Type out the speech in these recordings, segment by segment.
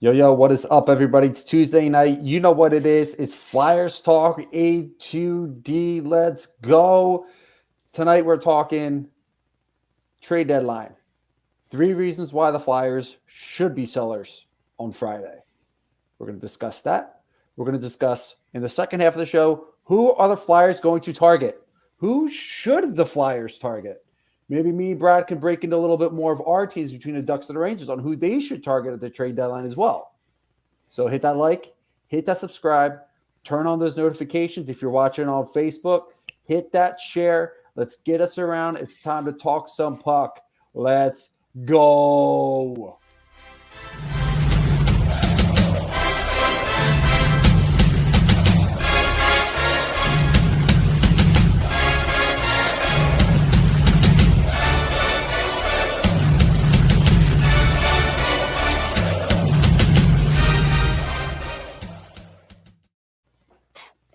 Yo, what is up, everybody? It's Tuesday night. You know what it is. It's Flyers Talk A2D. Let's go. Tonight, we're talking trade deadline. 3 reasons why the Flyers should be sellers on Friday. We're going to discuss that. We're going to discuss in the second half of the show, who are the Flyers going to target? Who should the Flyers target? Maybe me and Brad can break into a little bit more of our teams between the Ducks and the Rangers on who they should target at the trade deadline as well. So hit that like, hit that subscribe, turn on those notifications. If you're watching on Facebook, hit that share. Let's get us around. It's time to talk some puck. Let's go.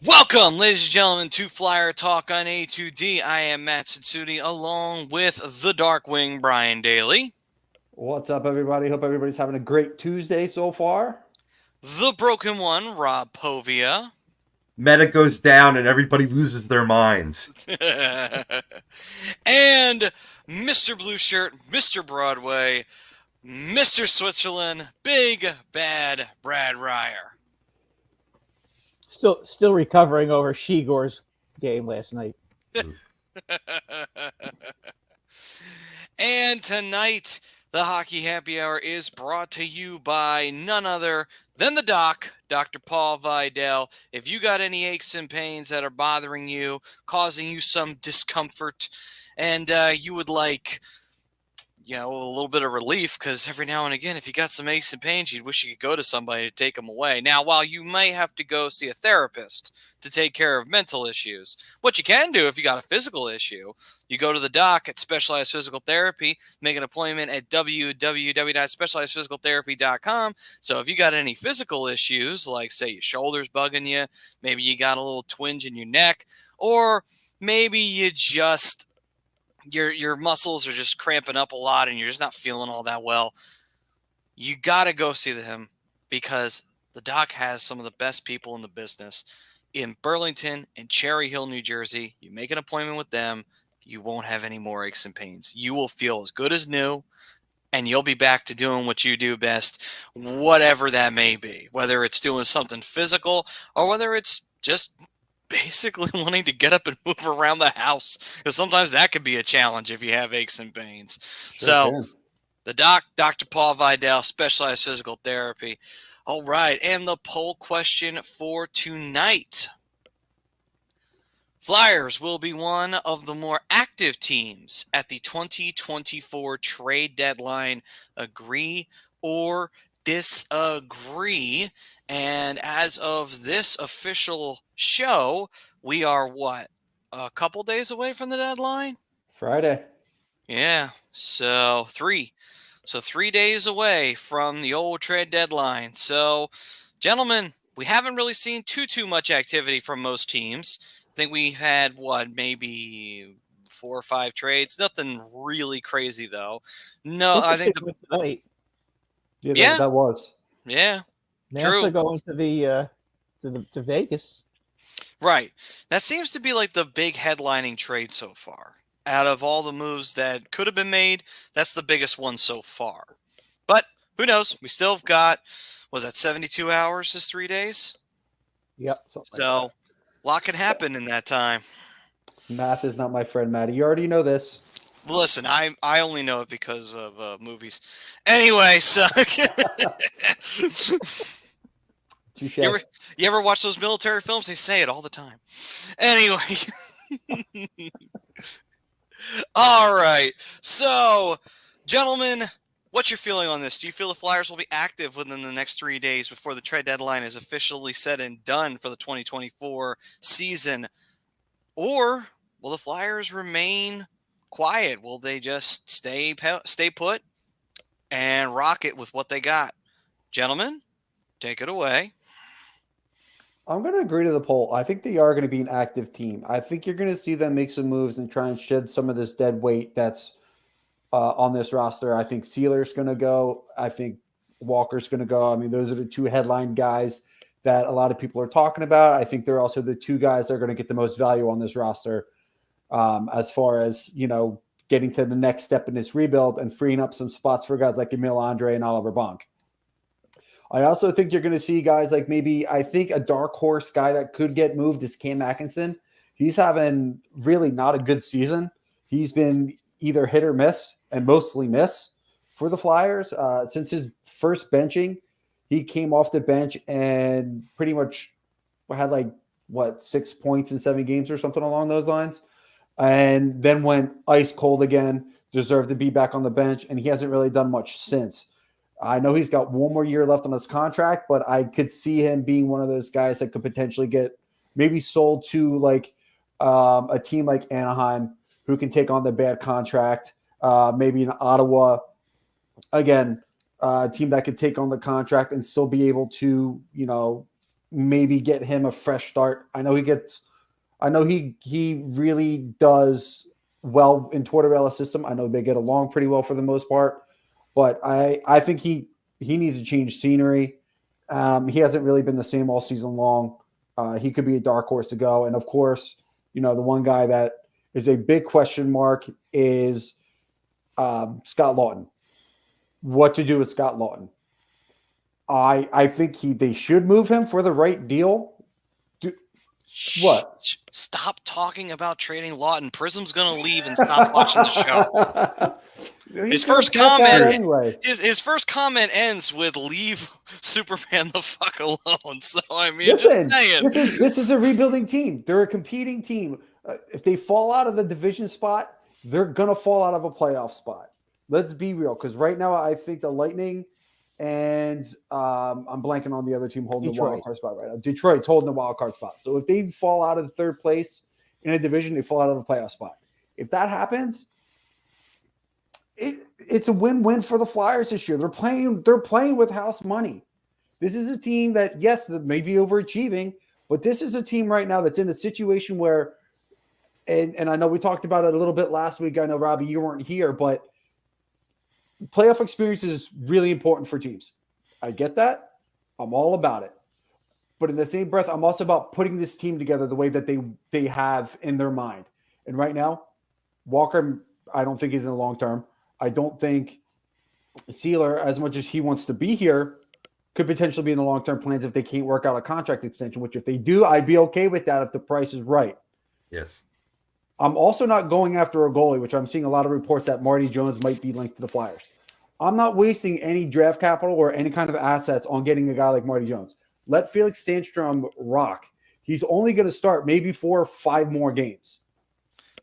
Welcome, ladies and gentlemen, to Flyer Talk on A2D. I am Matt Sitsuti, along with the Darkwing, Brian Daly. What's up, everybody? Hope everybody's having a great Tuesday so far. The Broken One, Rob Povia. Meta goes down and everybody loses their minds. And Mr. Blue Shirt, Mr. Broadway, Mr. Switzerland, Big Bad Brad Ryer. Still recovering over Shigor's game last night. And tonight, the Hockey Happy Hour is brought to you by none other than the doc, Dr. Paul Vidal. If you got any aches and pains that are bothering you, causing you some discomfort, and you would like, a little bit of relief, because every now and again, if you got some aches and pains, you'd wish you could go to somebody to take them away. Now, while you may have to go see a therapist to take care of mental issues, what you can do if you got a physical issue, you go to the doc at Specialized Physical Therapy, make an appointment at www.specializedphysicaltherapy.com. So if you got any physical issues, like say your shoulder's bugging you, maybe you got a little twinge in your neck, or maybe you just your muscles are just cramping up a lot and you're just not feeling all that well, you got to go see him, because the doc has some of the best people in the business in Burlington and Cherry Hill, New Jersey. You make an appointment with them, you won't have any more aches and pains. You will feel as good as new, and you'll be back to doing what you do best, whatever that may be, whether it's doing something physical or whether it's just basically wanting to get up and move around the house, because sometimes that could be a challenge if you have aches and pains. The doc, Dr. Paul Vidal, Specialized Physical Therapy. All right, and the poll question for tonight. Flyers will be one of the more active teams at the 2024 trade deadline. Agree or disagree? And as of this official show, we are a couple days away from the deadline? Friday. Yeah, so 3 days away from the old trade deadline. So, gentlemen, we haven't really seen too much activity from most teams. I think we had, maybe 4 or 5 trades. Nothing really crazy, though. No, I think tonight. Yeah, that was. Yeah. Now True. they're going to Vegas. Right. That seems to be like the big headlining trade so far. Out of all the moves that could have been made, that's the biggest one so far. But who knows? We still have got, 72 hours is 3 days? Yep. So a lot can happen in that time. Math is not my friend, Matty. You already know this. Listen, I only know it because of movies. Anyway, so you ever watch those military films? They say it all the time. Anyway. All right. So, gentlemen, what's your feeling on this? Do you feel the Flyers will be active within the next 3 days before the trade deadline is officially said and done for the 2024 season? Or will the Flyers remain quiet? Will they just stay put and rock it with what they got? Gentlemen, take it away. I'm going to agree to the poll. I think they are going to be an active team. I think you're going to see them make some moves and try and shed some of this dead weight that's on this roster. I think Sealer's going to go. I think Walker's going to go. I mean, those are the two headline guys that a lot of people are talking about. I think they're also the two guys that are going to get the most value on this roster as far as, getting to the next step in this rebuild and freeing up some spots for guys like Emil Andre and Oliver Bonk. I also think you're going to see guys like I think a dark horse guy that could get moved is Cam Atkinson. He's having really not a good season. He's been either hit or miss, and mostly miss for the Flyers. Since his first benching, he came off the bench and pretty much had 6 points in 7 games or something along those lines. And then went ice cold again, deserved to be back on the bench, and he hasn't really done much since. I know he's got 1 more year left on his contract, but I could see him being one of those guys that could potentially get maybe sold to a team like Anaheim who can take on the bad contract, maybe in Ottawa. Again, a team that could take on the contract and still be able to, maybe get him a fresh start. I know he really does well in Tortorella's system. I know they get along pretty well for the most part, but I think he needs to change scenery. He hasn't really been the same all season long. He could be a dark horse to go. And of course, the one guy that is a big question mark is Scott Laughton. What to do with Scott Laughton? I think they should move him for the right deal. What? Stop talking about trading Laughton. Prism's gonna leave and stop watching the show. His first comment ends with "Leave Superman the fuck alone." So I mean, listen, just saying, this is a rebuilding team. They're a competing team. If they fall out of the division spot, they're gonna fall out of a playoff spot. Let's be real, because right now I think the Lightning and I'm blanking on the other team holding the wild card spot right now. Detroit's holding the wild card spot. So if they fall out of the third place in a division, they fall out of the playoff spot. If that happens, it's a win-win for the Flyers this year. They're playing with house money. This is a team that, yes, that may be overachieving, but this is a team right now that's in a situation where, and I know we talked about it a little bit last week. I know, Robbie, you weren't here, but playoff experience is really important for teams. I get that. I'm all about it. But in the same breath, I'm also about putting this team together the way that they have in their mind. And right now, Walker, I don't think he's in the long term. I don't think Sealer, as much as he wants to be here, could potentially be in the long-term plans if they can't work out a contract extension, which if they do, I'd be okay with that if the price is right. Yes. I'm also not going after a goalie, which I'm seeing a lot of reports that Marty Jones might be linked to the Flyers. I'm not wasting any draft capital or any kind of assets on getting a guy like Marty Jones. Let Felix Sandstrom rock. He's only going to start maybe 4 or 5 more games.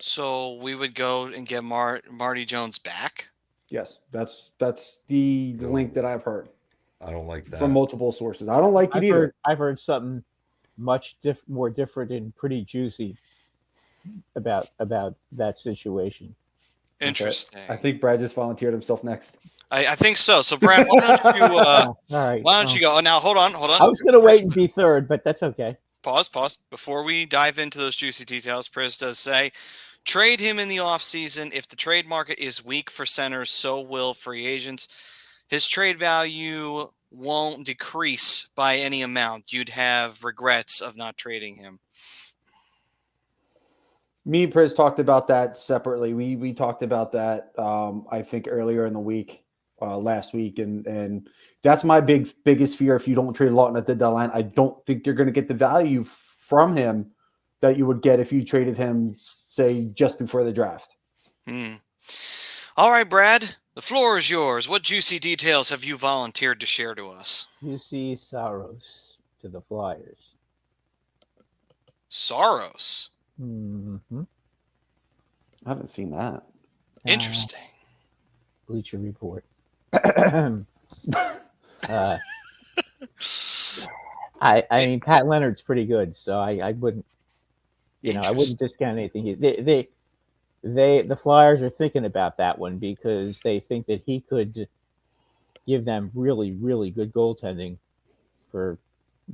So we would go and get Marty Jones back? Yes, that's the link that I've heard. I don't like that. From multiple sources. I don't like it either. I've heard something much more different and pretty juicy about that situation. Interesting. I think Brad just volunteered himself next. I think so. So Brad, why don't you all right. Why don't you go? Now hold on. I was gonna wait and be third, but that's okay. Pause. Before we dive into those juicy details, Priz does say trade him in the offseason. If the trade market is weak for centers, so will free agents. His trade value won't decrease by any amount. You'd have regrets of not trading him. Me and Priz talked about that separately. We talked about that, I think, earlier in the week, last week. And that's my biggest fear if you don't trade Laughton at the deadline. I don't think you're going to get the value from him that you would get if you traded him, say, just before the draft. All right, Brad, the floor is yours. What juicy details have you volunteered to share to us? Juuse Saros to the Flyers. Saros? Mm-hmm. I haven't seen that. Interesting. Bleacher Report. I mean, Pat Leonard's pretty good, so I wouldn't, I wouldn't discount anything. The Flyers are thinking about that one because they think that he could give them really, really good goaltending for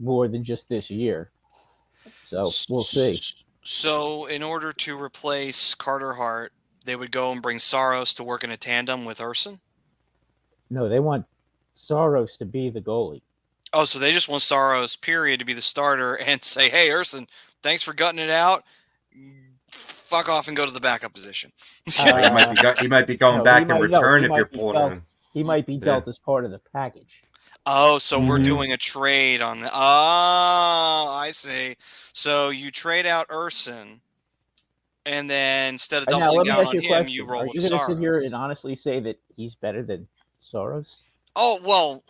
more than just this year. So we'll see. So in order to replace Carter Hart, they would go and bring Saros to work in a tandem with Urson? No, they want Saros to be the goalie. Oh, so they just want Saros, period, to be the starter and say, hey, Urson, thanks for gutting it out. Fuck off and go to the backup position. He might be going back in return if you're pulling him. He might be dealt as part of the package. Oh, so we're doing a trade on the. Oh, I see. So you trade out Urson, and then instead of doubling down on him, you roll with Saros. Are you going to sit here and honestly say that he's better than Saros? Oh, well,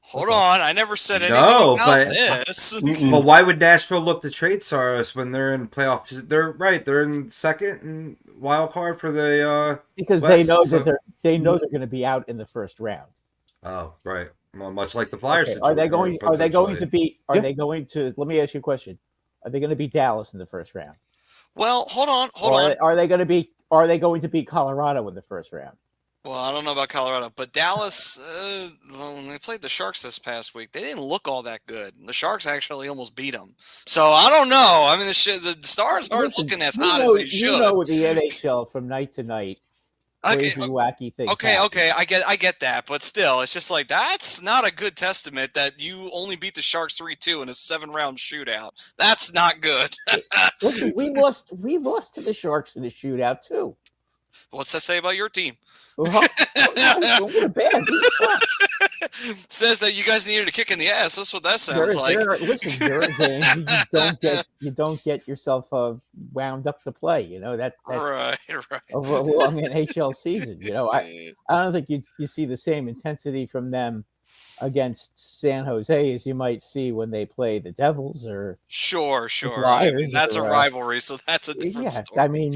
hold on. I never said anything about this. But why would Nashville look to trade Saros when they're in playoffs? They're in second and wild card for the because West, they know they're going to be out in the first round. Oh, right. Well, much like the Flyers. Okay. Are they going to? Let me ask you a question. Are they going to beat Dallas in the first round? Well, hold on. Are they going to beat Colorado in the first round? Well, I don't know about Colorado, but Dallas, when they played the Sharks this past week, they didn't look all that good. The Sharks actually almost beat them. So I don't know. I mean, the Stars aren't looking as hot as they should. You know, with the NHL from night to night, crazy, wacky things. Okay, I get that, but still, it's just like that's not a good testament that you only beat the Sharks 3-2 in a 7-round shootout. That's not good. Listen, we lost to the Sharks in a shootout too. What's that say about your team? We're bad. Says that you guys needed a kick in the ass. That's what that sounds like. Listen, you're a game. You don't get yourself wound up to play. You know that's right. Over a long NHL season. You know, I don't think you see the same intensity from them against San Jose as you might see when they play the Devils or sure. Flyers, I mean, that's a rivalry, so that's a different story. I mean.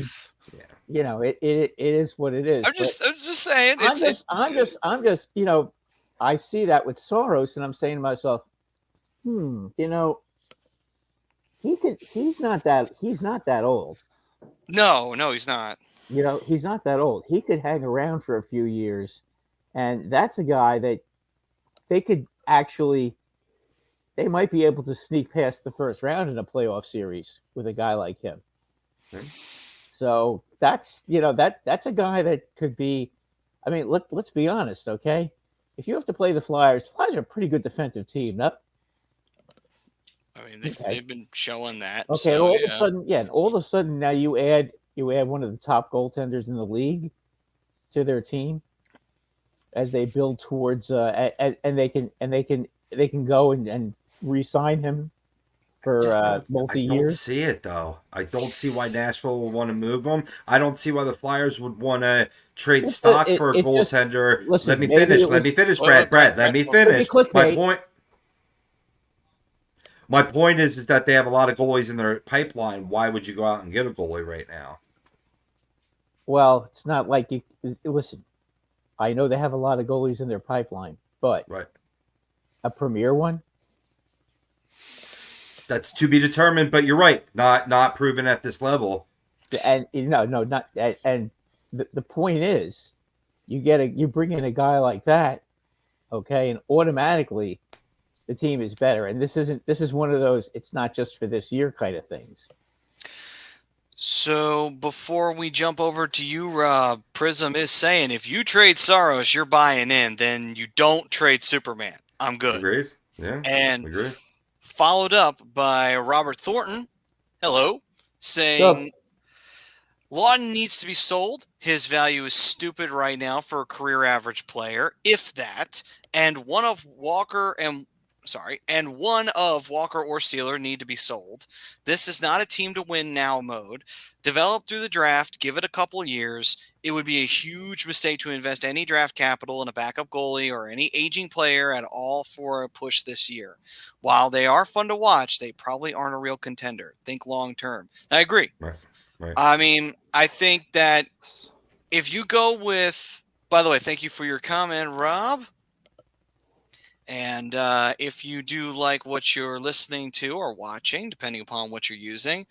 Yeah. You know, it is what it is. I'm just saying. I'm just, you know, I see that with Saros, and I'm saying to myself, you know, he's not that old. No, he's not. You know, he's not that old. He could hang around for a few years, and that's a guy that they might be able to sneak past the first round in a playoff series with a guy like him. Okay. So that's a guy that could be. I mean, let's be honest, okay? If you have to play the Flyers are a pretty good defensive team, no? I mean, they've been showing that. Okay, so, all of a sudden now you add one of the top goaltenders in the league to their team as they build towards and they can go and re-sign him for multi-years. I don't see it though. I don't see why Nashville will want to move him. I don't see why the Flyers would want to trade stock for a goaltender. Let me finish, Brad. Let me finish. My point is that they have a lot of goalies in their pipeline. Why would you go out and get a goalie right now? Well, it's not like you listen. I know they have a lot of goalies in their pipeline, but a premier one. That's to be determined, but you're right. Not proven at this level. And not. And the point is, you bring in a guy like that, okay, and automatically the team is better. And this is one of those. It's not just for this year kind of things. So before we jump over to you, Rob, Prism is saying if you trade Saros, you're buying in. Then you don't trade Superman. I'm good. Agreed. Yeah. And agreed. Followed up by Robert Thornton, hello, saying Laughton needs to be sold. His value is stupid right now for a career average player, if that. And one of Walker or Sealer need to be sold. This is not a team to win now mode. Develop through the draft, give it a couple of years. It would be a huge mistake to invest any draft capital in a backup goalie or any aging player at all for a push this year. While they are fun to watch, they probably aren't a real contender. Think long term. I agree. Right. I mean, I think that if you go with, by the way, thank you for your comment, Rob. And if you do like what you're listening to or watching, depending upon what you're using,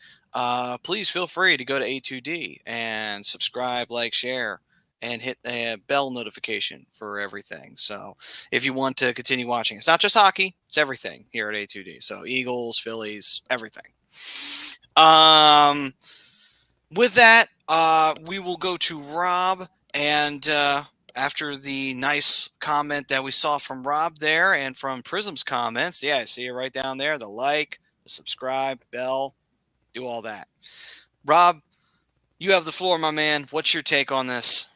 please feel free to go to A2D and subscribe, like, share, and hit the bell notification for everything. So if you want to continue watching, it's not just hockey, it's everything here at A2D. So Eagles, Phillies, everything. With that, we will go to Rob. And after the nice comment that we saw from Rob there and from Prism's comments, yeah, I see it right down there. The like, the subscribe, bell, do all that. Rob, you have the floor, my man. What's your take on this?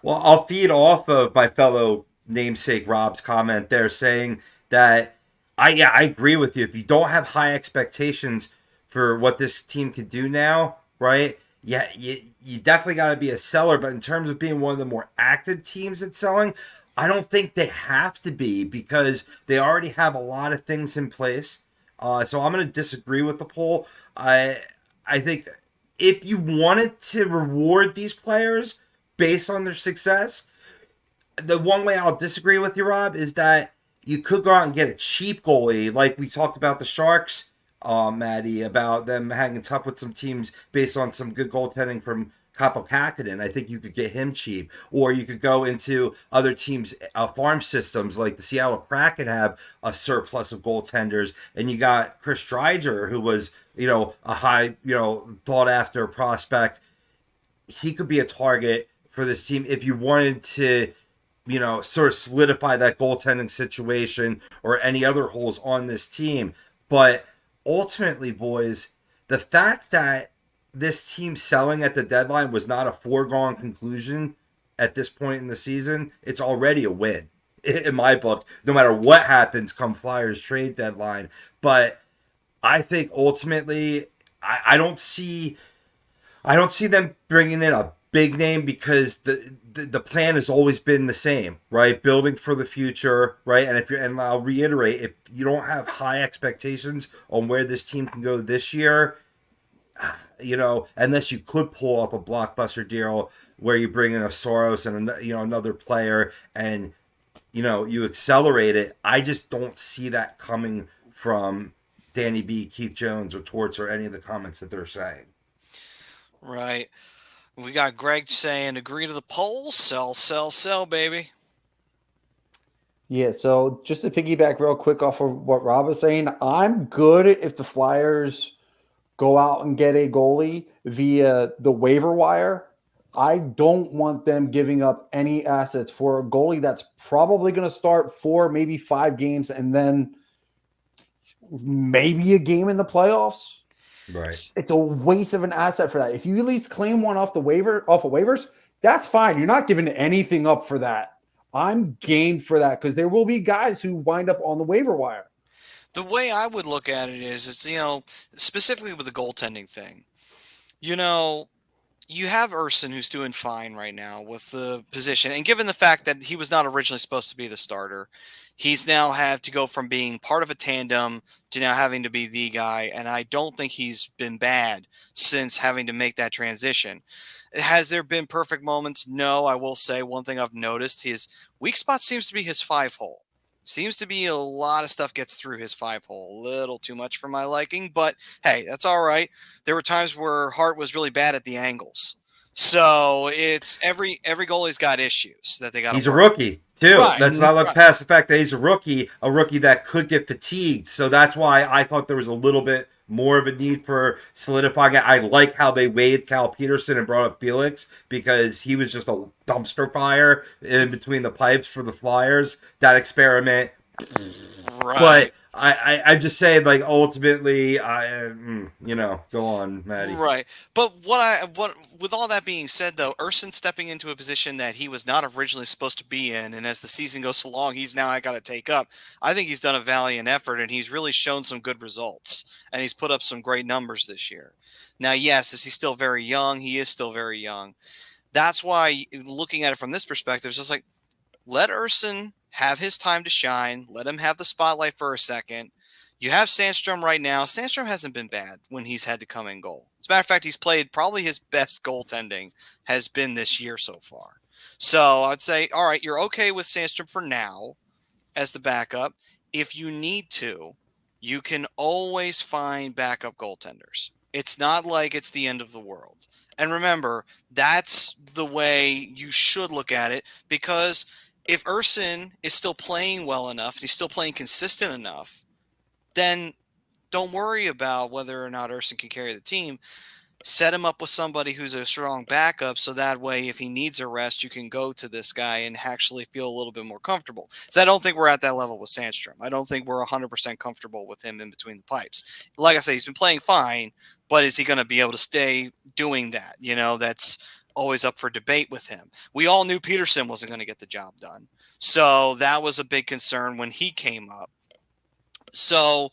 Well, I'll feed off of my fellow namesake Rob's comment there, saying that I agree with you. If you don't have high expectations for what this team can do now, right? Yeah, you definitely got to be a seller. But in terms of being one of the more active teams at selling, I don't think they have to be because they already have a lot of things in place. So I'm going to disagree with the poll. I think if you wanted to reward these players based on their success, the one way I'll disagree with you, Rob, is that you could go out and get a cheap goalie, like we talked about the Sharks, Maddie, about them hanging tough with some teams based on some good goaltending from Kaapo Kähkönen. I think you could get him cheap, or you could go into other teams' farm systems, like the Seattle Kraken have a surplus of goaltenders, and you got Chris Dreiger, who was a high thought after prospect. He could be a target for this team if you wanted to, sort of solidify that goaltending situation or any other holes on this team. But ultimately, boys, the fact that this team selling at the deadline was not a foregone conclusion at this point in the season, it's already a win in my book, no matter what happens come Flyers trade deadline. But I think ultimately, I don't see them bringing in a big name because the plan has always been the same, right? Building for the future, right? And I'll reiterate, if you don't have high expectations on where this team can go this year, unless you could pull up a blockbuster deal where you bring in a Saros and another player and you accelerate it, I just don't see that coming from Danny B, Keith Jones, or Torts, or any of the comments that they're saying. Right. We got Greg saying, agree to the poll, sell, sell, sell, baby. Yeah, so just to piggyback real quick off of what Rob was saying, I'm good if the Flyers go out and get a goalie via the waiver wire. I don't want them giving up any assets for a goalie that's probably going to start 4, maybe 5 games, and then maybe a game in the playoffs. Right. It's a waste of an asset for that. If you at least claim one off of waivers, that's fine. You're not giving anything up for that. I'm game for that because there will be guys who wind up on the waiver wire. The way I would look at it is specifically with the goaltending thing, you have Urson who's doing fine right now with the position. And given the fact that he was not originally supposed to be the starter, he's now had to go from being part of a tandem to now having to be the guy. And I don't think he's been bad since having to make that transition. Has there been perfect moments? No, I will say one thing I've noticed, his weak spot seems to be his 5-hole. Seems to be a lot of stuff gets through his 5-hole. A little too much for my liking, but hey, that's all right. There were times where Hart was really bad at the angles. So it's every goalie's got issues that they got. He's a rookie too. Right. Let's not look past the fact that he's a rookie that could get fatigued. So that's why I thought there was a little bit more of a need for solidifying it. I like how they weighed Cal Peterson and brought up Felix because he was just a dumpster fire in between the pipes for the Flyers. That experiment. Right. But I'm just saying, like, ultimately, go on, Maddie. Right. But with all that being said, though, Urson stepping into a position that he was not originally supposed to be in, and as the season goes along, he's now got to take up. I think he's done a valiant effort, and he's really shown some good results, and he's put up some great numbers this year. Now, yes, is he still very young? He is still very young. That's why, looking at it from this perspective, it's just like, let Urson have his time to shine. Let him have the spotlight for a second. You have Sandstrom right now. Sandstrom hasn't been bad when he's had to come in goal. As a matter of fact, he's played probably his best goaltending has been this year so far. So I'd say, all right, you're okay with Sandstrom for now as the backup. If you need to, you can always find backup goaltenders. It's not like it's the end of the world. And remember, that's the way you should look at it, because if Urson is still playing well enough, he's still playing consistent enough, then don't worry about whether or not Urson can carry the team. set him up with somebody who's a strong backup, so that way if he needs a rest, you can go to this guy and actually feel a little bit more comfortable. So I don't think we're at that level with Sandstrom. I don't think we're 100% comfortable with him in between the pipes. Like I say, he's been playing fine, but is he going to be able to stay doing that? That's always up for debate with him. We all knew Peterson wasn't going to get the job done. So that was a big concern when he came up. So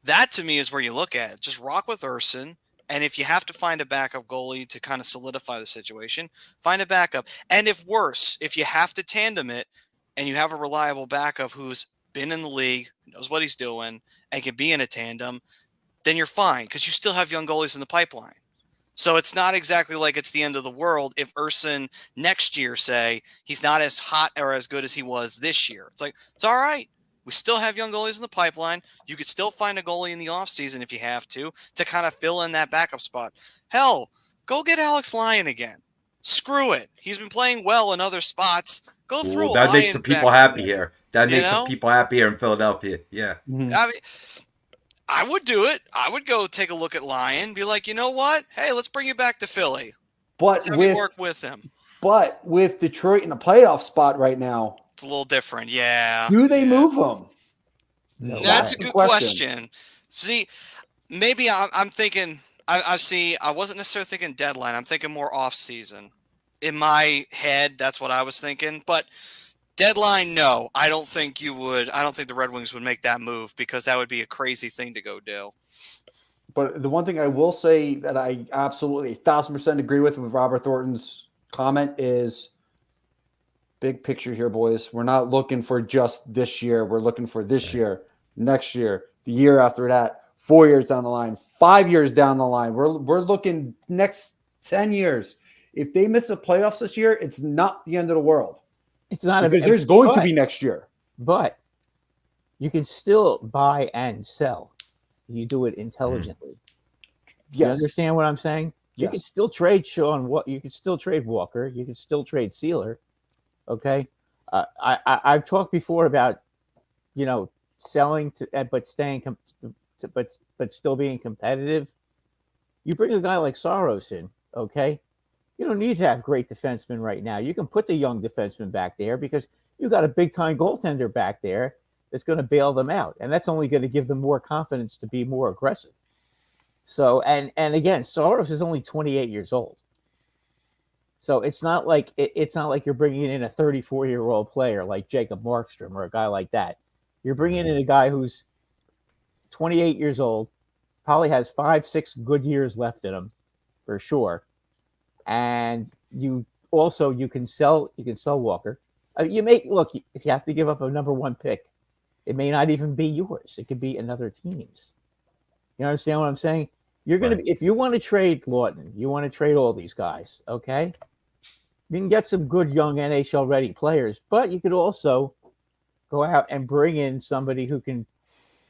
that to me is where you look at it. Just rock with Urson. And if you have to find a backup goalie to kind of solidify the situation, find a backup. And if worse, if you have to tandem it and you have a reliable backup who's been in the league, knows what he's doing, and can be in a tandem, then you're fine because you still have young goalies in the pipeline. So it's not exactly like it's the end of the world if Urson next year, say, he's not as hot or as good as he was this year. It's like, it's all right. We still have young goalies in the pipeline. You could still find a goalie in the offseason if you have to kind of fill in that backup spot. Hell, go get Alex Lyon again. Screw it. He's been playing well in other spots. Go through that Lyon makes some people back happy there. here. That makes some people happy here in Philadelphia. Yeah. Mhm. I mean, I would do it. I would go take a look at Lyon, be like, you know what? Hey, let's bring you back to Philly. But Let's have you work with him. But with Detroit in a playoff spot right now, It's a little different. Yeah. do they move him? No That's way. a good question. See, maybe I'm thinking, I wasn't necessarily thinking deadline. I'm thinking more off season. In my head, that's what I was thinking. But deadline, no. I don't think the Red Wings would make that move because that would be a crazy thing to go do. But the one thing I will say that I absolutely 1,000% agree with Robert Thornton's comment is big picture here, boys. We're not looking for just this year. We're looking for this year, next year, the year after that, 4 years down the line, 5 years down the line. We're looking next 10 years. If they miss the playoffs this year, it's not the end of the world. It's not because there's going to be next year. But you can still buy and sell. You do it intelligently. Yes. You understand what I'm saying? You Yes. can still trade you can still trade Walker. You can still trade Sealer. Okay. I've talked before about, selling but staying, but still being competitive. You bring a guy like Saros in. Okay. You don't need to have great defensemen right now. You can put the young defenseman back there because you got a big time goaltender back there that's going to bail them out. And that's only going to give them more confidence to be more aggressive. So, and again, Saros is only 28 years old. So it's not like you're bringing in a 34-year-old player like Jacob Markstrom or a guy like that. You're bringing in a guy who's 28 years old, probably has 5-6 good years left in him for sure. And you can sell Walker. If you have to give up a number one pick, it may not even be yours. It could be another team's. You understand what I'm saying? You're going to, if you want to trade Laughton, you want to trade all these guys, okay? You can get some good young NHL ready players, but you could also go out and bring in somebody who can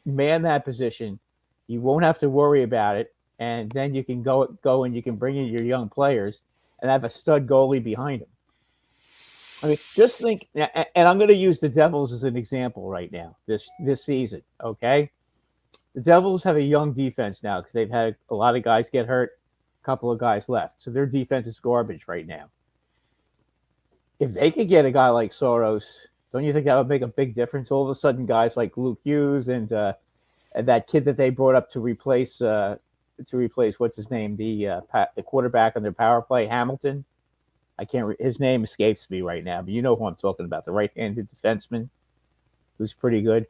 man that position. You won't have to worry about it. And then you can go and you can bring in your young players and have a stud goalie behind them. I mean, just think, and I'm going to use the Devils as an example right now, this season, okay? The Devils have a young defense now because they've had a lot of guys get hurt, a couple of guys left. So their defense is garbage right now. If they could get a guy like Saros, don't you think that would make a big difference? All of a sudden, guys like Luke Hughes and that kid that they brought up to replace what's his name, the quarterback on their power play, Hamilton. His name escapes me right now, but you know who I'm talking about, the right-handed defenseman who's pretty good.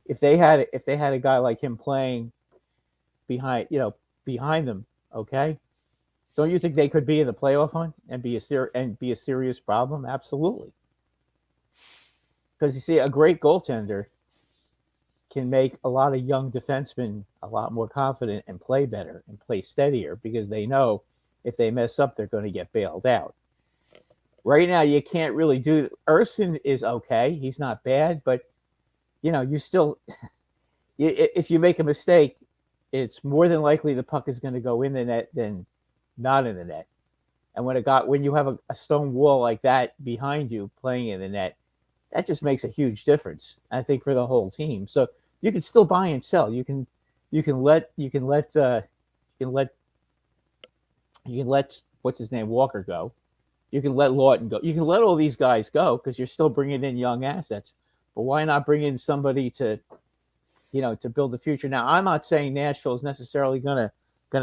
If they had a guy like him playing behind them, okay? Don't you think they could be in the playoff hunt and be a serious problem? Absolutely. Because you see, a great goaltender can make a lot of young defensemen a lot more confident and play better and play steadier because they know if they mess up, they're going to get bailed out. Right now, you can't really do. Urson is okay; he's not bad, but you still, if you make a mistake, it's more than likely the puck is going to go in the net than not in the net. And when you have a stone wall like that behind you playing in the net, that just makes a huge difference, I think, for the whole team. So you can still buy and sell. You can let You can let what's his name Walker go. You can let Laughton go. You can let all these guys go because you're still bringing in young assets. But why not bring in somebody to build the future? Now, I'm not saying Nashville is necessarily gonna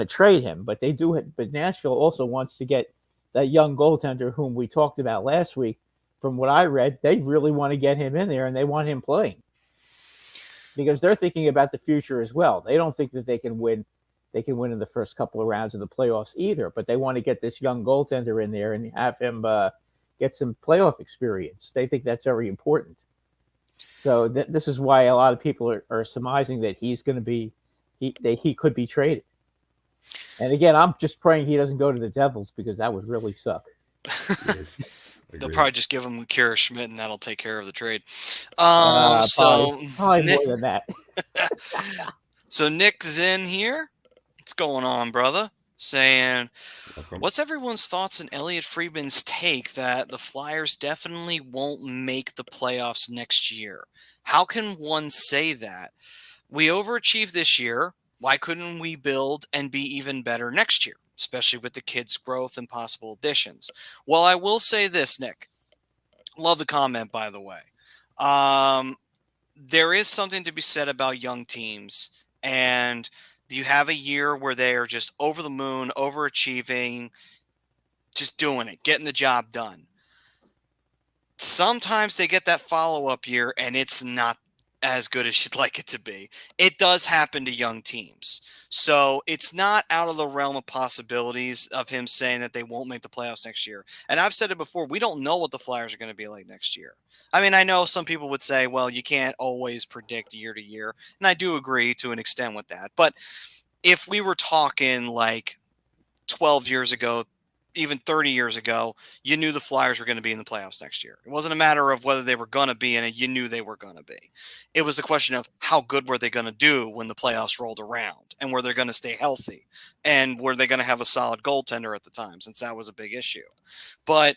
trade him, but they do. But Nashville also wants to get that young goaltender whom we talked about last week. From what I read, they really want to get him in there and they want him playing because they're thinking about the future as well. They don't think that they can win in the first couple of rounds of the playoffs either, but they want to get this young goaltender in there and have him get some playoff experience. They think that's very important. So this is why a lot of people are surmising that he could be traded. And again, I'm just praying he doesn't go to the Devils because that would really suck. They'll probably just give him Kara Schmidt, and that'll take care of the trade. Probably more than that. So Nick's in here. What's going on, brother? Saying, what's everyone's thoughts on Elliot Freeman's take that the Flyers definitely won't make the playoffs next year? How can one say that? We overachieved this year. Why couldn't we build and be even better next year, especially with the kids' growth and possible additions? Well, I will say this, Nick. Love the comment, by the way. There is something to be said about young teams, and you have a year where they are just over the moon, overachieving, just doing it, getting the job done. Sometimes they get that follow-up year, and it's not as good as you'd like it to be. It does happen to young teams. So it's not out of the realm of possibilities of him saying that they won't make the playoffs next year. And I've said it before, we don't know what the Flyers are going to be like next year. I mean, I know some people would say, well, you can't always predict year to year. And I do agree to an extent with that. But if we were talking like 12 years ago, even 30 years ago, you knew the Flyers were going to be in the playoffs next year. It wasn't a matter of whether they were going to be in it. You knew they were going to be. It was the question of how good were they going to do when the playoffs rolled around, and were they going to stay healthy, and were they going to have a solid goaltender at the time, since that was a big issue. But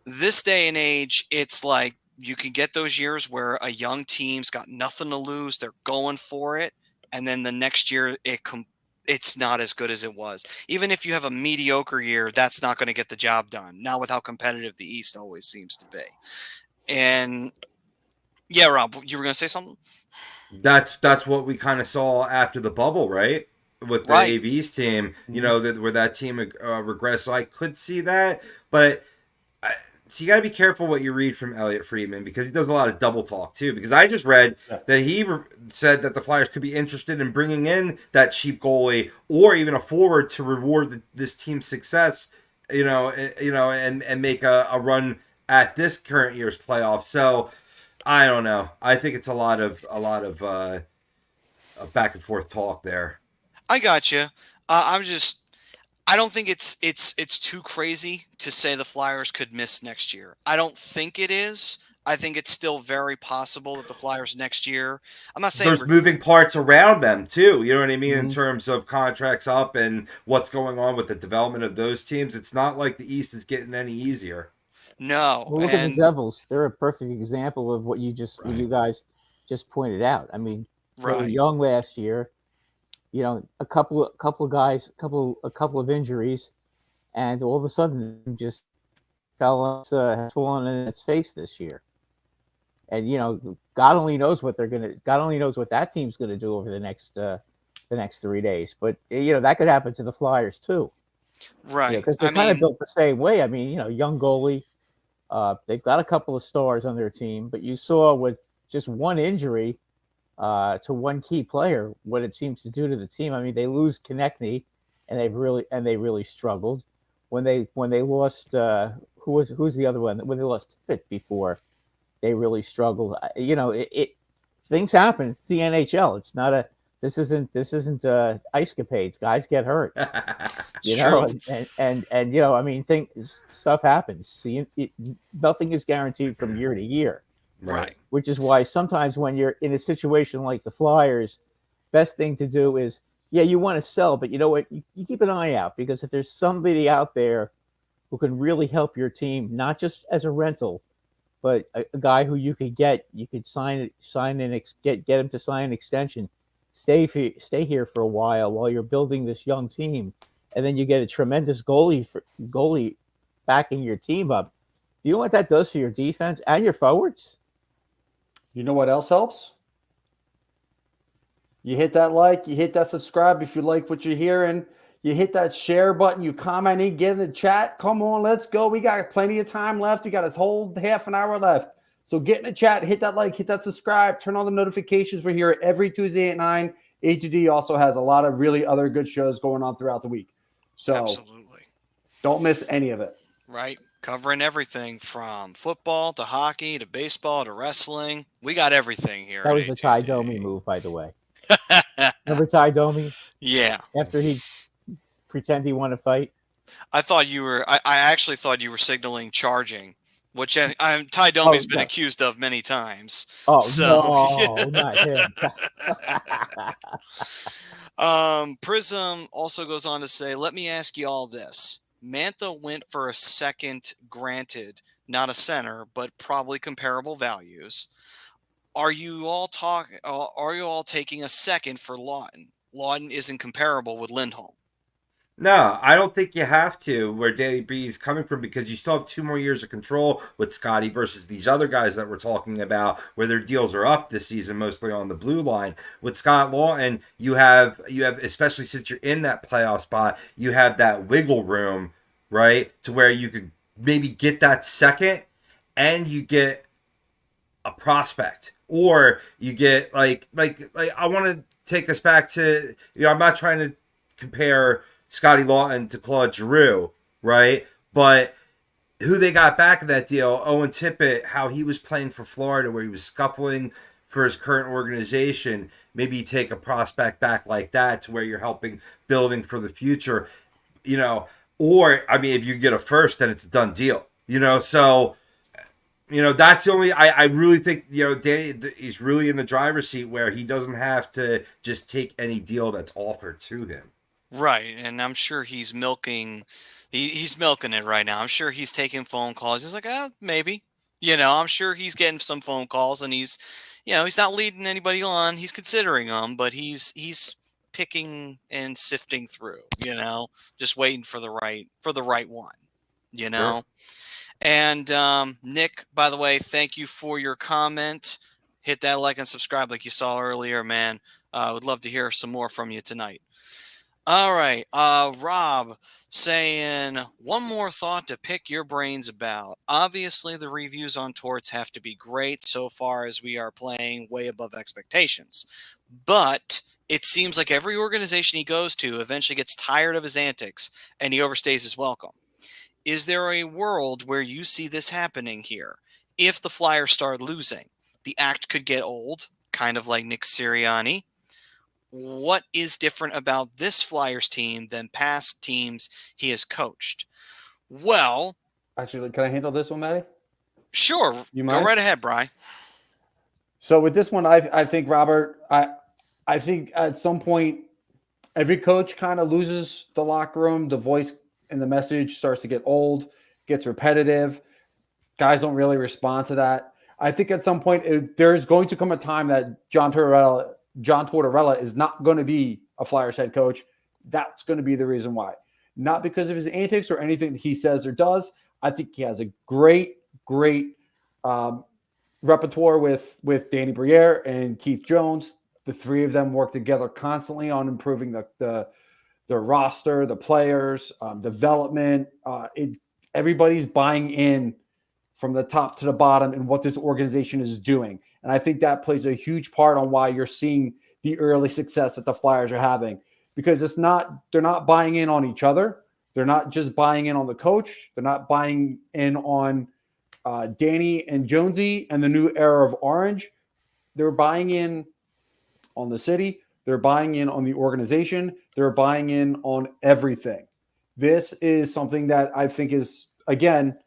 this day and age, it's like you can get those years where a young team's got nothing to lose. They're going for it. And then the next year, it's not as good as it was. Even if you have a mediocre year, that's not going to get the job done. Not with how competitive the East always seems to be. And yeah, Rob, you were going to say something? That's what we kind of saw after the bubble, right? With the AV's team, where that team regressed. So I could see that, but so you got to be careful what you read from Elliot Freeman, because he does a lot of double talk too. Because I just read that he said that the Flyers could be interested in bringing in that cheap goalie or even a forward to reward this team's success, and make a run at this current year's playoffs. So I don't know. I think it's a lot of back and forth talk there. I got you. I don't think it's too crazy to say the Flyers could miss next year. I don't think it is. I think it's still very possible that the Flyers next year. I'm not saying there's moving parts around them too. You know what I mean, in terms of contracts up and what's going on with the development of those teams. It's not like the East is getting any easier. No. Well, look at the Devils. They're a perfect example of what you guys just pointed out. I mean, they were young last year. A couple of guys, a couple of injuries, and all of a sudden just has fallen in its face this year. And God only knows what that team's gonna do over the next 3 days. But that could happen to the Flyers too, right? Because they're kind of built the same way. I mean, young goalie. They've got a couple of stars on their team, but you saw with just one injury to one key player what it seems to do to the team. I mean, they lose Konechny, and they really struggled when they lost who's the other one, when they lost Pitt before. They really struggled. Things happen. It's the NHL. It's not this isn't ice capades. Guys get hurt. Stuff happens. So nothing is guaranteed from year to year. Right. Which is why sometimes when you're in a situation like the Flyers, best thing to do is, you want to sell, but you know what? You keep an eye out, because if there's somebody out there who can really help your team, not just as a rental, but a guy who you could get, you could get him to sign an extension, stay here for a while you're building this young team, and then you get a tremendous goalie backing your team up. Do you know what that does for your defense and your forwards? You know what else helps? You hit that like, you hit that subscribe if you like what you're hearing. You hit that share button, you comment in, get in the chat. Come on, let's go. We got plenty of time left. We got a whole half an hour left. So get in the chat, hit that like, hit that subscribe, turn on the notifications. We're here every Tuesday at 9. A2D also has a lot of really other good shows going on throughout the week. So Absolutely. Don't miss any of it. Right. Covering everything from football to hockey to baseball to wrestling. We got everything here. That at was the Ty A2D. Domi move, by the way. Remember Ty Domi? Yeah. After he pretended he won a fight? I thought you were. I actually thought you were signaling charging, which Ty Domi's been no. accused of many times. Oh, So, no, not him. Prism also goes on to say, let me ask you all this. Mantha went for a second, granted, not a center, but probably comparable values. Are you all taking a second for Laughton? Laughton isn't comparable with Lindholm. No, I don't think you have to where Danny B is coming from, because you still have 2 more years of control with Scotty versus these other guys that we're talking about where their deals are up this season, mostly on the blue line. With Scott Laughton, you have, especially since you're in that playoff spot, you have that wiggle room, right, to where you could maybe get that second and you get a prospect, or you get like I want to take us back to, I'm not trying to compare Scotty Laughton to Claude Giroux, right? But who they got back in that deal, Owen Tippett, how he was playing for Florida, where he was scuffling for his current organization. Maybe you take a prospect back like that to where you're helping building for the future, or, I mean, if you get a first, then it's a done deal, so, that's the only, I really think, Danny is really in the driver's seat where he doesn't have to just take any deal that's offered to him. Right, and I'm sure he's milking. He's milking it right now. I'm sure he's taking phone calls. He's like, maybe. I'm sure he's getting some phone calls, and he's not leading anybody on. He's considering them, but he's picking and sifting through. Just waiting for the right one. Sure. And Nick, by the way, thank you for your comment. Hit that like and subscribe, like you saw earlier, man. I would love to hear some more from you tonight. All right. Rob saying, one more thought to pick your brains about. Obviously, the reviews on Torts have to be great so far as we are playing way above expectations. But it seems like every organization he goes to eventually gets tired of his antics and he overstays his welcome. Is there a world where you see this happening here? If the Flyers start losing, the act could get old, kind of like Nick Sirianni. What is different about this Flyers team than past teams he has coached? Well, actually, can I handle this one, Matty? Sure. You mind? Go right ahead, Bri. So with this one, I think, Robert, I think at some point, every coach kind of loses the locker room. The voice and the message starts to get old, gets repetitive. Guys don't really respond to that. I think at some point, there's going to come a time that John Tortorella is not going to be a Flyers head coach. That's going to be the reason why. Not because of his antics or anything that he says or does. I think he has a great repertoire with Danny Briere and Keith Jones. The three of them work together constantly on improving the roster, the players, development. Everybody's buying in from the top to the bottom and what this organization is doing. And I think that plays a huge part on why you're seeing the early success that the Flyers are having, because they're not buying in on each other. They're not just buying in on the coach. They're not buying in on Danny and Jonesy and the new era of Orange. They're buying in on the city. They're buying in on the organization. They're buying in on everything. This is something that I think is, again,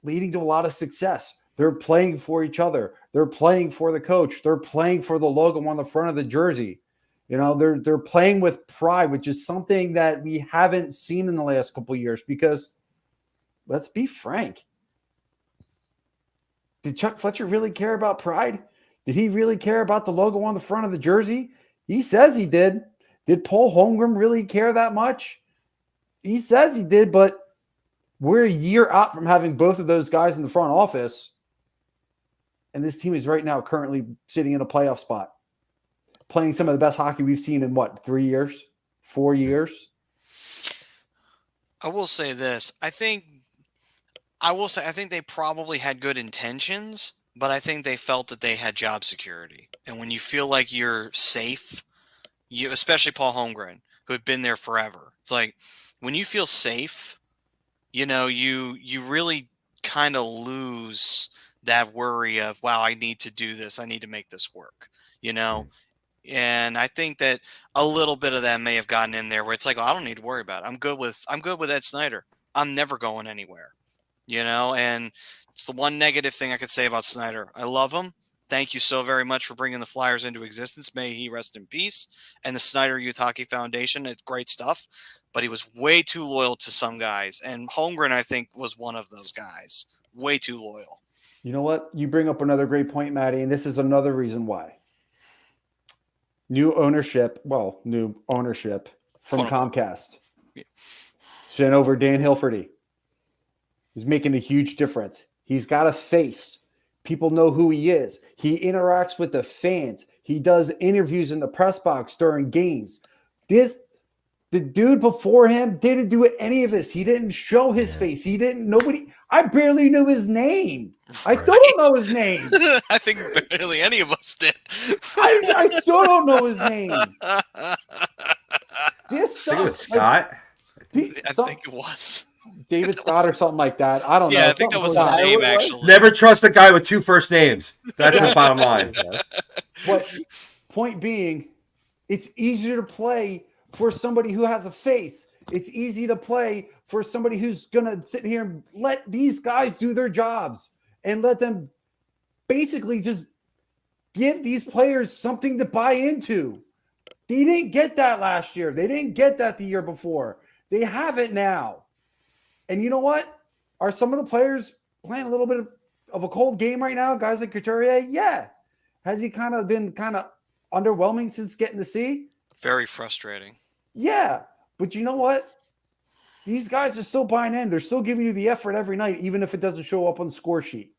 leading to a lot of success. They're playing for each other. They're playing for the coach. They're playing for the logo on the front of the jersey. They're playing with pride, which is something that we haven't seen in the last couple of years, because let's be frank. Did Chuck Fletcher really care about pride? Did he really care about the logo on the front of the jersey? He says he did. Did Paul Holmgren really care that much? He says he did, but we're a year out from having both of those guys in the front office. And this team is right now currently sitting in a playoff spot, playing some of the best hockey we've seen in 3 years, 4 years. I will say this. I think they probably had good intentions, but I think they felt that they had job security. And when you feel like you're safe, especially Paul Holmgren, who had been there forever, it's like when you feel safe, you really kind of lose that worry of, wow, I need to do this. I need to make this work, And I think that a little bit of that may have gotten in there where it's like, I don't need to worry about it. I'm good with Ed Snyder. I'm never going anywhere, and it's the one negative thing I could say about Snyder. I love him. Thank you so very much for bringing the Flyers into existence. May he rest in peace. And the Snyder Youth Hockey Foundation, it's great stuff. But he was way too loyal to some guys. And Holmgren, I think, was one of those guys. Way too loyal. You know what? You bring up another great point, Maddie, and this is another reason why. New ownership from Comcast. Yeah. Sent over Dan Hilferty. He's making a huge difference. He's got a face. People know who he is. He interacts with the fans. He does interviews in the press box during games. The dude before him didn't do any of this. He didn't show his face. I barely knew his name. I still don't know his name. I think barely any of us did. I still don't know his name. This stuff. I think it was Scott. I think it was. David Scott or something like that. I don't know. Yeah, I think that was his name, actually. Never trust a guy with two first names. That's the bottom line. But point being, it's easier to play for somebody who has a face. It's easy to play for somebody who's going to sit here and let these guys do their jobs and let them basically just give these players something to buy into. They didn't get that last year. They didn't get that the year before. They have it now. And you know what? Are some of the players playing a little bit of a cold game right now? Guys like Couturier? Yeah. Has he been underwhelming since getting to see? Very frustrating. Yeah. But you know what? These guys are still buying in. They're still giving you the effort every night, even if it doesn't show up on the score sheet.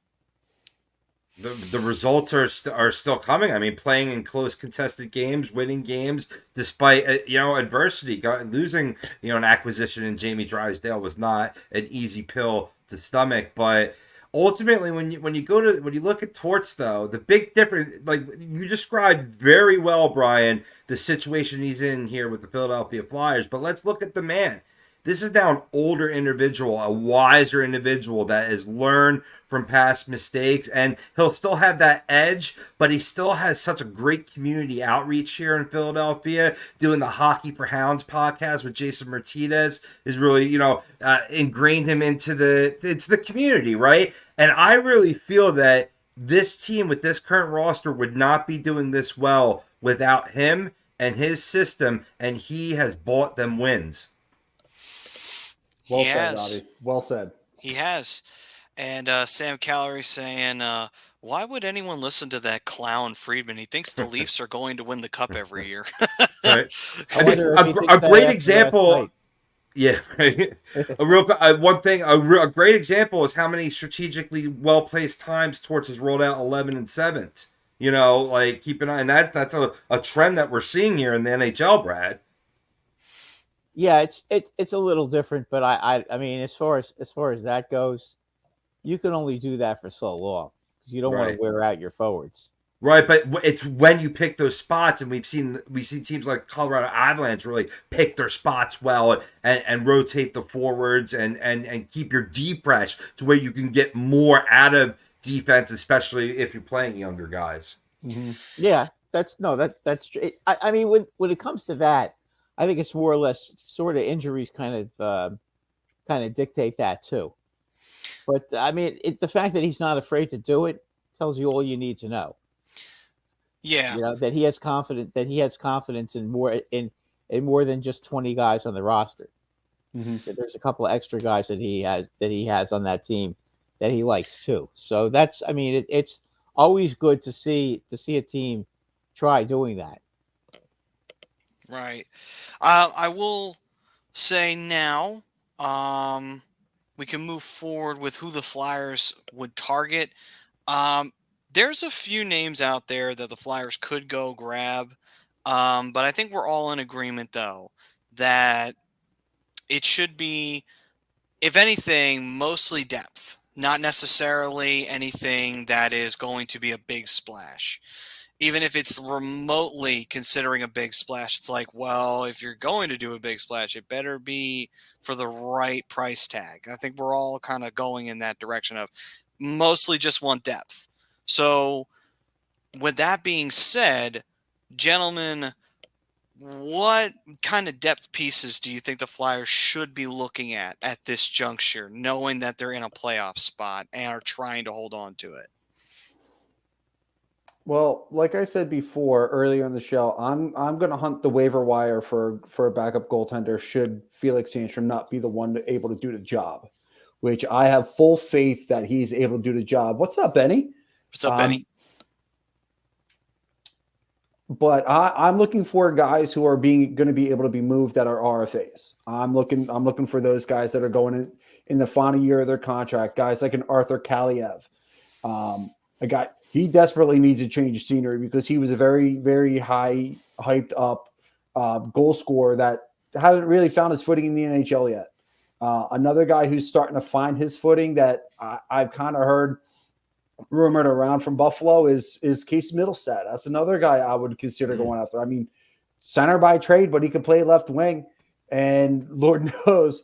The results are still coming. I mean, playing in close contested games, winning games despite adversity. Losing an acquisition in Jamie Drysdale was not an easy pill to stomach. But ultimately, when you look at Torts, though, the big difference, like you described very well, Brian, the situation he's in here with the Philadelphia Flyers. But let's look at the man. This is now an older individual, a wiser individual that has learned from past mistakes, and he'll still have that edge, but he still has such a great community outreach here in Philadelphia. Doing the Hockey for Hounds podcast with Jason Martinez is really, ingrained him into the community, right? And I really feel that this team with this current roster would not be doing this well without him and his system, and he has bought them wins. Well said, Robbie. Well said. He has. And Sam Callery saying, why would anyone listen to that clown Friedman? He thinks the Leafs are going to win the cup every year. Right. A great example. Yeah, right. A great example is how many strategically well-placed times Torts has rolled out 11 and 7th. Keep an eye on that. That's a trend that we're seeing here in the NHL, Brad. Yeah, it's a little different, but I mean, as far as that goes, you can only do that for so long because you don't want to wear out your forwards. Right, but it's when you pick those spots, and we've seen teams like Colorado Avalanche really pick their spots well and rotate the forwards and keep your D fresh to where you can get more out of defense, especially if you're playing younger guys. Mm-hmm. Yeah, that's true. I mean, when it comes to that, I think it's more or less sort of injuries kind of dictate that too. But I mean, the fact that he's not afraid to do it tells you all you need to know. Yeah, that he has confidence in more than just 20 guys on the roster. Mm-hmm. There's a couple of extra guys that he has on that team that he likes too. So it's always good to see a team try doing that. Right. I will say now, we can move forward with who the Flyers would target. There's a few names out there that the Flyers could go grab, but I think we're all in agreement, though, that it should be, if anything, mostly depth, not necessarily anything that is going to be a big splash. Even if it's remotely considering a big splash, it's like, well, if you're going to do a big splash, it better be for the right price tag. I think we're all kind of going in that direction of mostly just want depth. So, with that being said, gentlemen, what kind of depth pieces do you think the Flyers should be looking at this juncture, knowing that they're in a playoff spot and are trying to hold on to it? Well, like I said before earlier in the show, I'm going to hunt the waiver wire for a backup goaltender should Felix Sandstrom not be the one able to do the job, which I have full faith that he's able to do the job. What's up, Benny? What's up, Benny? But I'm looking for guys who are going to be able to be moved that are RFAs. I'm looking for those guys that are going in the final year of their contract. Guys like an Arthur Kaliev, a guy he desperately needs to change of scenery because he was a very, very high hyped up goal scorer that hasn't really found his footing in the NHL yet. Another guy who's starting to find his footing that I've kind of heard rumored around from Buffalo is Casey Middlestad. That's another guy I would consider going after. I mean, center by trade, but he could play left wing. And Lord knows,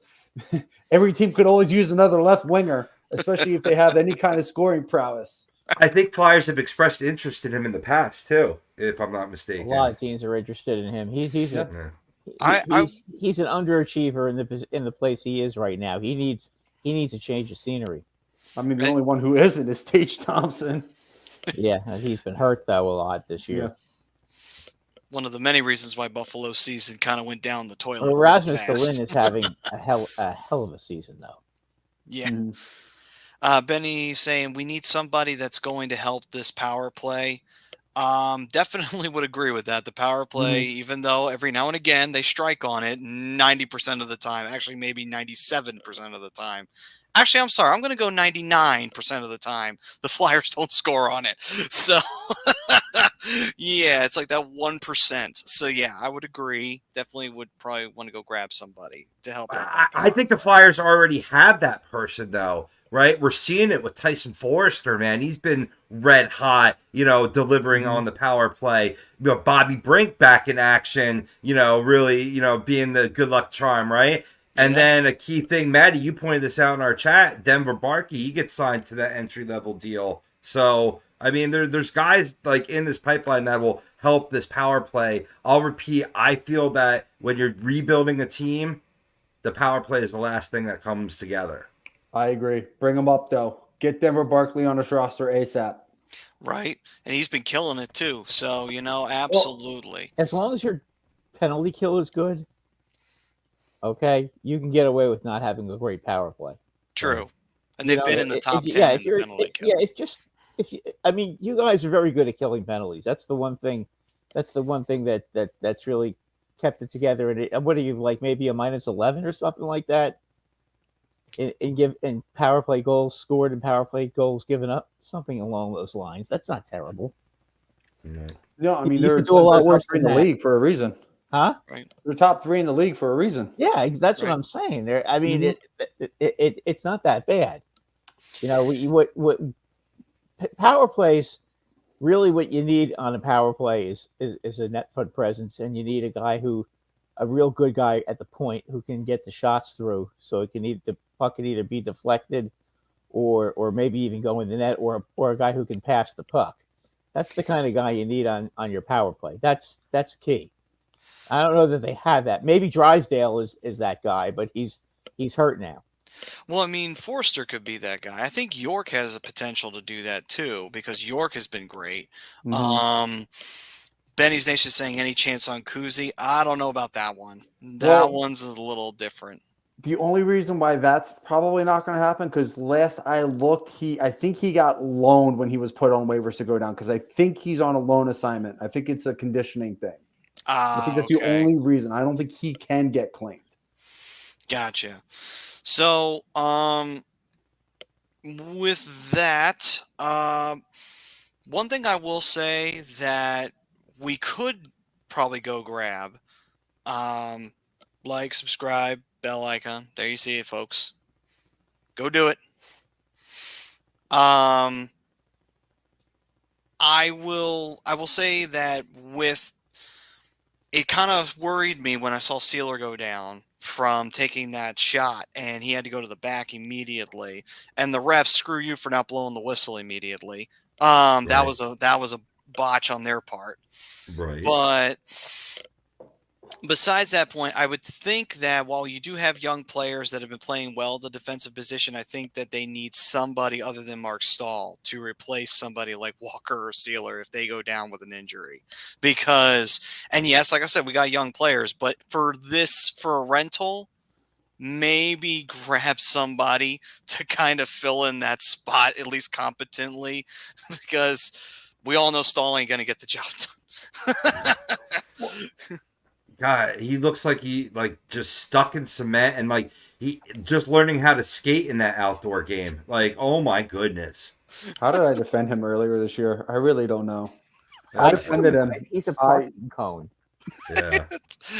every team could always use another left winger, especially if they have any kind of scoring prowess. I think Flyers have expressed interest in him in the past too, if I'm not mistaken. A lot of teams are interested in him. He's an underachiever in the place he is right now. He needs a change of scenery. I mean, the only one who isn't is Tage Thompson. Yeah, he's been hurt though a lot this year. Yeah. One of the many reasons why Buffalo's season kind of went down the toilet. Well, Rasmus Dahlin is having a hell of a season though. Yeah. Benny saying we need somebody that's going to help this power play. Definitely would agree with that. The power play, even though every now and again they strike on it 90% of the time, actually maybe 97% of the time. Actually, I'm sorry. I'm going to go 99% of the time. The Flyers don't score on it. So, yeah, it's like that 1%. So, yeah, I would agree. Definitely would probably want to go grab somebody to help out. I think the Flyers already have that person, though, right? We're seeing it with Tyson Forrester, man. He's been red hot, delivering on the power play. Bobby Brink back in action, really, being the good luck charm, right? And then a key thing, Maddie, you pointed this out in our chat, Denver Barkey, he gets signed to that entry-level deal. So, I mean, there's guys like in this pipeline that will help this power play. I'll repeat, I feel that when you're rebuilding a team, the power play is the last thing that comes together. I agree. Bring him up, though. Get Denver Barkley on this roster ASAP. Right. And he's been killing it, too. So, absolutely. Well, as long as your penalty kill is good, okay, you can get away with not having a great power play. True. And they've been in the top 10 in the penalty kill. Yeah, you guys are very good at killing penalties. That's the one thing that's really kept it together. And what are you, like, maybe a -11 or something like that? In power play goals scored and power play goals given up, something along those lines. That's not terrible. No, I mean, they're a lot worse in the league for a reason. Huh? Right. They're top 3 in the league for a reason. Yeah, that's what I'm saying. I mean, it's not that bad. What power plays, really what you need on a power play is a net front presence, and you need a real good guy at the point who can get the shots through, so the puck can either be deflected or maybe even go in the net, or a guy who can pass the puck. That's the kind of guy you need on your power play. That's key. I don't know that they have that. Maybe Drysdale is that guy, but he's hurt now. Well, I mean, Forster could be that guy. I think York has the potential to do that too, because York has been great. Benny's Nation saying any chance on Kuzi? I don't know about that one. That one's a little different. The only reason why that's probably not going to happen, because last I looked, I think he got loaned when he was put on waivers to go down, because I think he's on a loan assignment. I think it's a conditioning thing. I think that's the only reason. I don't think he can get claimed. Gotcha. So, with that, one thing I will say that we could probably go grab, like, subscribe, bell icon. There you see it, folks. Go do it. I will say that with it kind of worried me when I saw Sealer go down from taking that shot, and he had to go to the back immediately. And the refs, screw you for not blowing the whistle immediately. That Right. was a botch on their part. Right. But besides that point, I would think that while you do have young players that have been playing well the defensive position, I think that they need somebody other than Mark Stahl to replace somebody like Walker or Sealer if they go down with an injury. Because, and yes, like I said, we got young players, but for a rental, maybe grab somebody to kind of fill in that spot, at least competently, because we all know Stahl ain't going to get the job done. God, he looks like he just stuck in cement and he just learning how to skate in that outdoor game. Like, oh my goodness. How did I defend him earlier this year? I really don't know. I defended him. He's a parking cone. Yeah.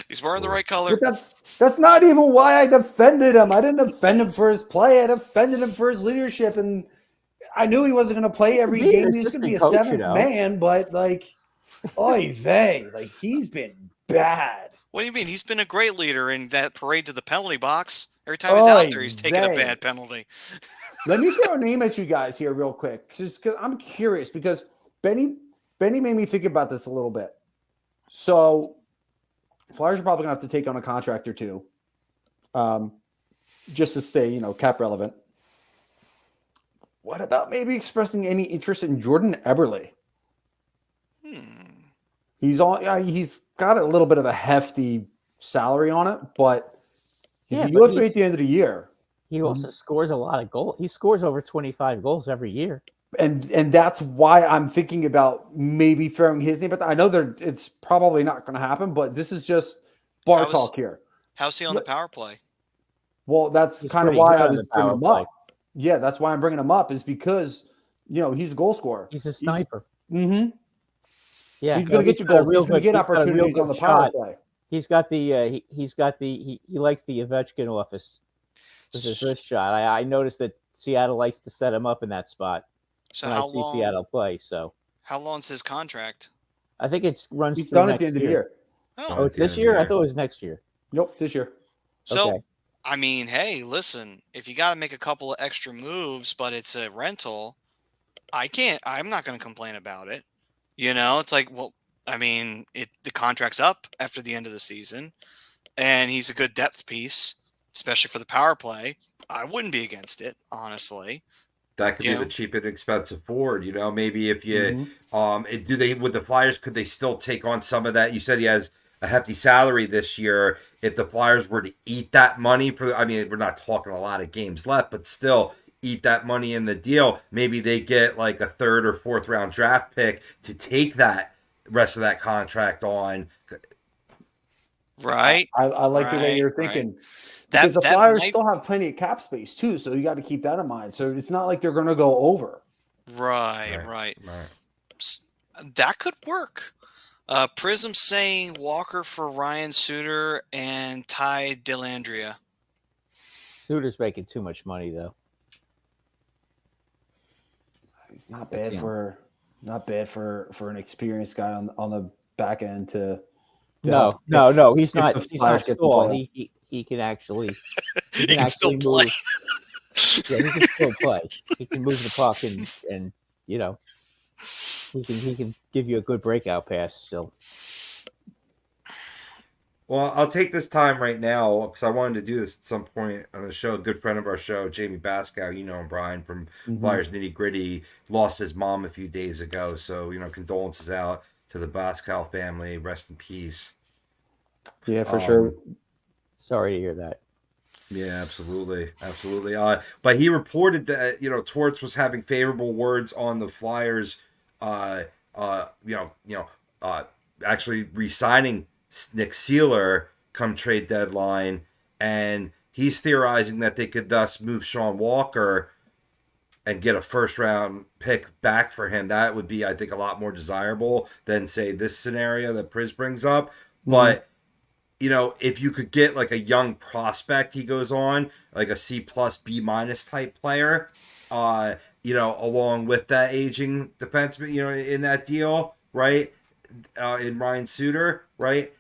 He's wearing the right color. But that's not even why I defended him. I didn't defend him for his play. I defended him for his leadership, and I knew he wasn't going to play every game. He was going to be a seventh man, but oy vey, he's been bad. What do you mean? He's been a great leader in that parade to the penalty box. Every time he's out there, he's taking a bad penalty. Let me throw a name at you guys here real quick, just because I'm curious, because Benny made me think about this a little bit. So Flyers are probably going to have to take on a contract or two just to stay, cap relevant. What about maybe expressing any interest in Jordan Eberle? He's got a little bit of a hefty salary on it, but he's a UFA at the end of the year. He also scores a lot of goals. He scores over 25 goals every year. And that's why I'm thinking about maybe throwing his name. But I know that it's probably not going to happen, but this is just bar talk here. How's he on the power play? Well, that's kind of why I was bringing him up. Yeah, that's why I'm bringing him up, is because, he's a goal scorer. He's a sniper. Mm-hmm. Yeah, he's going to get you goals. He's going to get opportunities on the power play. He likes the Ovechkin office. This is his shot. I noticed that Seattle likes to set him up in that spot. So when I see Seattle play. So how long's his contract? I think it runs. He's done at the end of the year. Oh, it's this year? I thought it was next year. Nope, this year. So, okay. I mean, hey, listen, if you got to make a couple of extra moves, but it's a rental, I'm not going to complain about it. It's like, well, I mean, the contract's up after the end of the season, and he's a good depth piece, especially for the power play. I wouldn't be against it, honestly. That could be the cheap and expensive forward. Maybe if you with the Flyers, could they still take on some of that? You said he has a hefty salary this year. If the Flyers were to eat that money we're not talking a lot of games left, but still eat that money in the deal, maybe they get like a third or fourth round draft pick to take that rest of that contract on. Right. I like the way you're thinking. Because the Flyers still have plenty of cap space too, so you got to keep that in mind. So it's not like they're going to go over. Right. That could work. Prism saying Walker for Ryan Suter and Ty Dellandrea. Suter's making too much money though. He's not bad for an experienced guy on the back end to. No, he's not. He's not Stahl. He can actually. He can actually move. Play. Yeah, he can still play. He can move the puck and he can give you a good breakout pass still. Well, I'll take this time right now because I wanted to do this at some point on the show. A good friend of our show, Jamie Baskow, him, Brian, from Flyers Nitty Gritty, lost his mom a few days ago. So, condolences out to the Baskow family. Rest in peace. Yeah, for sure. Sorry to hear that. Yeah, absolutely. But he reported that, Torts was having favorable words on the Flyers, actually re-signing Nick Sealer come trade deadline, and he's theorizing that they could thus move Sean Walker and get a first-round pick back for him. That would be, I think, a lot more desirable than, say, this scenario that Priz brings up. But if you could get like a young prospect, he goes on, like a C plus B minus type player, along with that aging defenseman, in that deal, right? In Ryan Suter, right?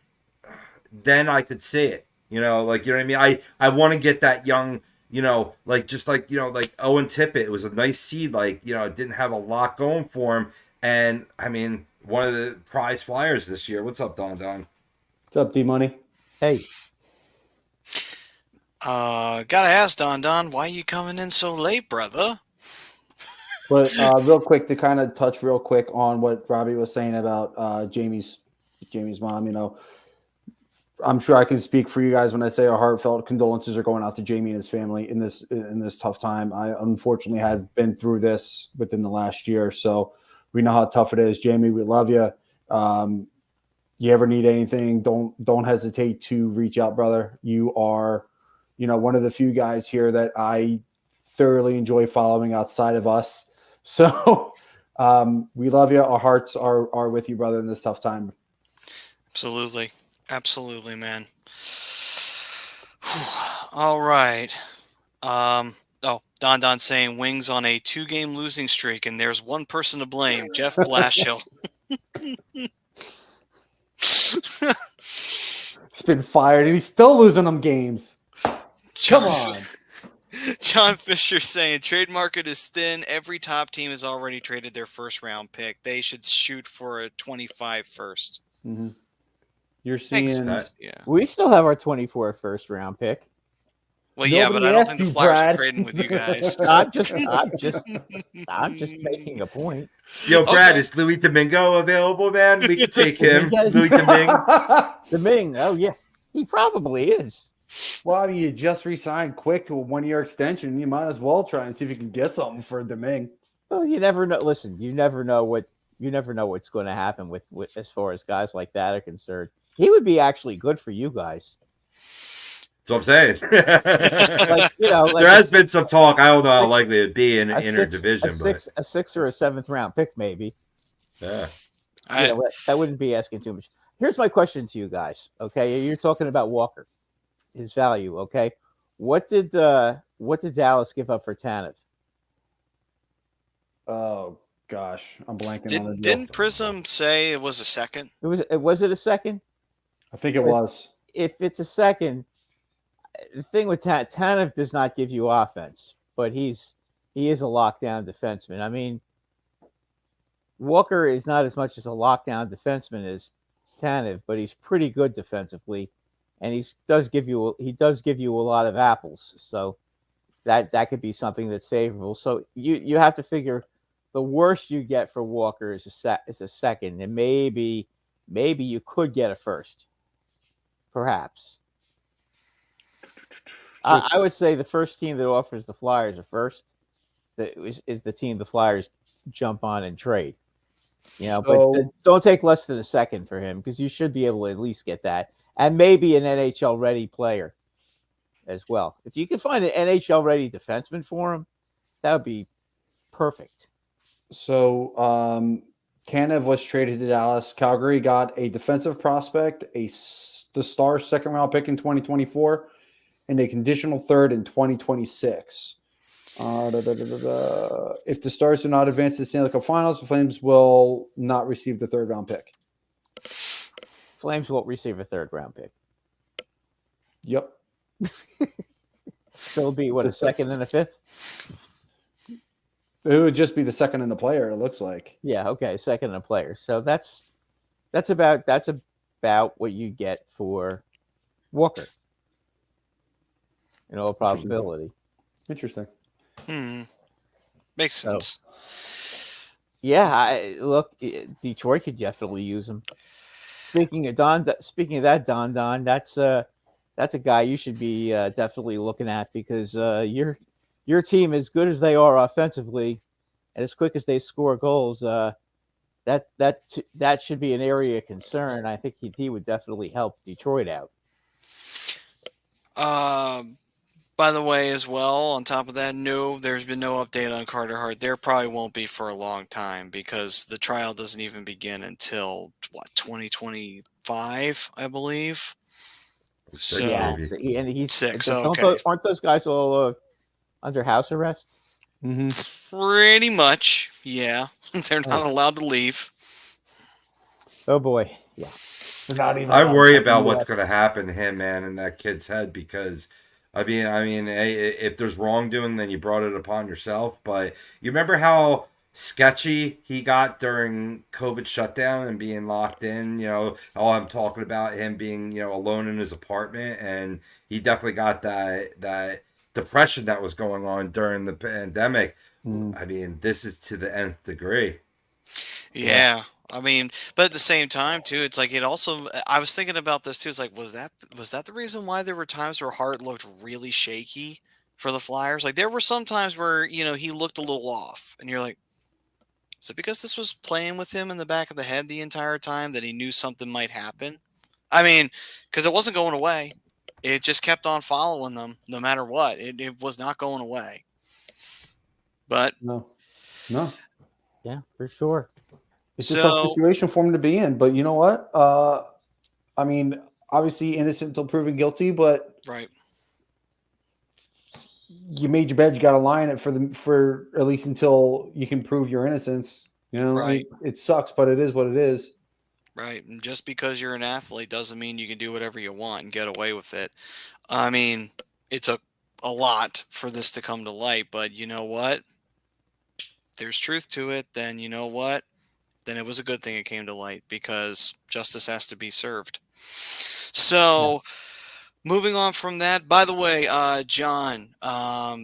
Then I could see it. You know what I mean? I want to get that young, like Owen Tippett. It was a nice seed, it didn't have a lot going for him. And I mean, one of the prize flyers this year. What's up, Don? What's up, D Money? Hey. Gotta ask Don, why you coming in so late, brother? But real quick, to kind of touch real quick on what Robbie was saying about Jamie's mom, I'm sure I can speak for you guys when I say our heartfelt condolences are going out to Jamie and his family in this tough time. I unfortunately had been through this within the last year, so we know how tough it is. Jamie, we love you. You ever need anything, don't hesitate to reach out, brother. You are, one of the few guys here that I thoroughly enjoy following outside of us. So we love you. Our hearts are with you, brother, in this tough time. Absolutely, man. All right. Don saying Wings on a 2-game losing streak, and there's one person to blame, Jeff Blashill. He's been fired, and he's still losing them games. Come on. John Fisher saying trade market is thin. Every top team has already traded their first-round pick. They should shoot for a 25 first. Mm-hmm. You're seeing that. Yeah. We still have our 24 first-round pick. Well, yeah, but I don't think the Flyers are trading with you guys. I'm just making a point. Yo, Brad, is Louis Domingo available, man? We can take him. Louis Domingo. Domingo, oh yeah, he probably is. Well, I mean, you just re-signed quick to a 1-year extension. You might as well try and see if you can get something for Domingue. Well, you never know. Listen, you never know what's going to happen with as far as guys like that are concerned. He would be actually good for you guys. That's what I'm saying. There has been some talk. I don't know how likely it'd be in interdivision, but a 6th or a 7th round pick, maybe. Yeah, that wouldn't be asking too much. Here's my question to you guys. Okay, you're talking about Walker, his value. Okay, what did Dallas give up for Tanev? Oh gosh, I'm blanking on it. Didn't Prism say it was a second? Was it a second? I think it was. If it's a second, the thing with Tanev does not give you offense, but he is a lockdown defenseman. I mean, Walker is not as much as a lockdown defenseman as Tanev, but he's pretty good defensively, and he does give you a lot of apples. So that could be something that's favorable. So you have to figure the worst you get for Walker is a second, and maybe you could get a first, perhaps. I would say the first team that offers the Flyers a first is the team the Flyers jump on and trade. But don't take less than a second for him, because you should be able to at least get that, and maybe an NHL ready player as well. If you can find an NHL ready defenseman for him, that would be perfect. So Tanev was traded to Dallas. Calgary got a defensive prospect, the Stars' 2nd round pick in 2024, and a conditional 3rd in 2026. If the Stars do not advance to the Stanley Cup Finals, the Flames will not receive the 3rd round pick. Flames won't receive a 3rd round pick. Yep. So it'll be a 2nd and a 5th? It would just be the 2nd and the player, it looks like. Yeah, okay, 2nd and a player. So that's about what you get for Walker. In all probability. Interesting. Makes sense. Yeah, look, Detroit could definitely use him. Speaking of that, Don, that's a guy you should be definitely looking at, because your team, as good as they are offensively and as quick as they score goals, that should be an area of concern. I think he would definitely help Detroit out. By the way, as well, on top of that, no, there's been no update on Carter Hart. There probably won't be for a long time because the trial doesn't even begin until, 2025, I believe? So, Yeah, maybe. so and he's 6, don't okay. aren't those guys all under house arrest? Pretty much, yeah. They're not allowed to leave. Oh boy, yeah. They're not even I allowed worry to about do what's that. going to happen to him, man, in that kid's head because, if there's wrongdoing, then you brought it upon yourself. But you remember how sketchy he got during COVID shutdown and being locked in? I'm talking about him being, alone in his apartment, and he definitely got that depression that was going on during the pandemic. I mean, this is to the nth degree. Yeah. I mean, but at the same time too, it's like I was thinking about this too. It's like, was that the reason why there were times where Hart looked really shaky for the Flyers? Like there were some times where, he looked a little off and you're like, is it because this was playing with him in the back of the head the entire time that he knew something might happen? I mean, because it wasn't going away. It just kept on following them no matter what. It was not going away. But No. Yeah, for sure. It's a tough situation for him to be in. But you know what? I mean, obviously innocent until proven guilty, but right. you made your bed. You got to lie in it for at least until you can prove your innocence. Right. It sucks, but it is what it is. Right. And just because you're an athlete doesn't mean you can do whatever you want and get away with it. I mean, it took a lot for this to come to light, but you know what? There's truth to it, then you know what? Then it was a good thing it came to light because justice has to be served. So, moving on from that, by the way, John,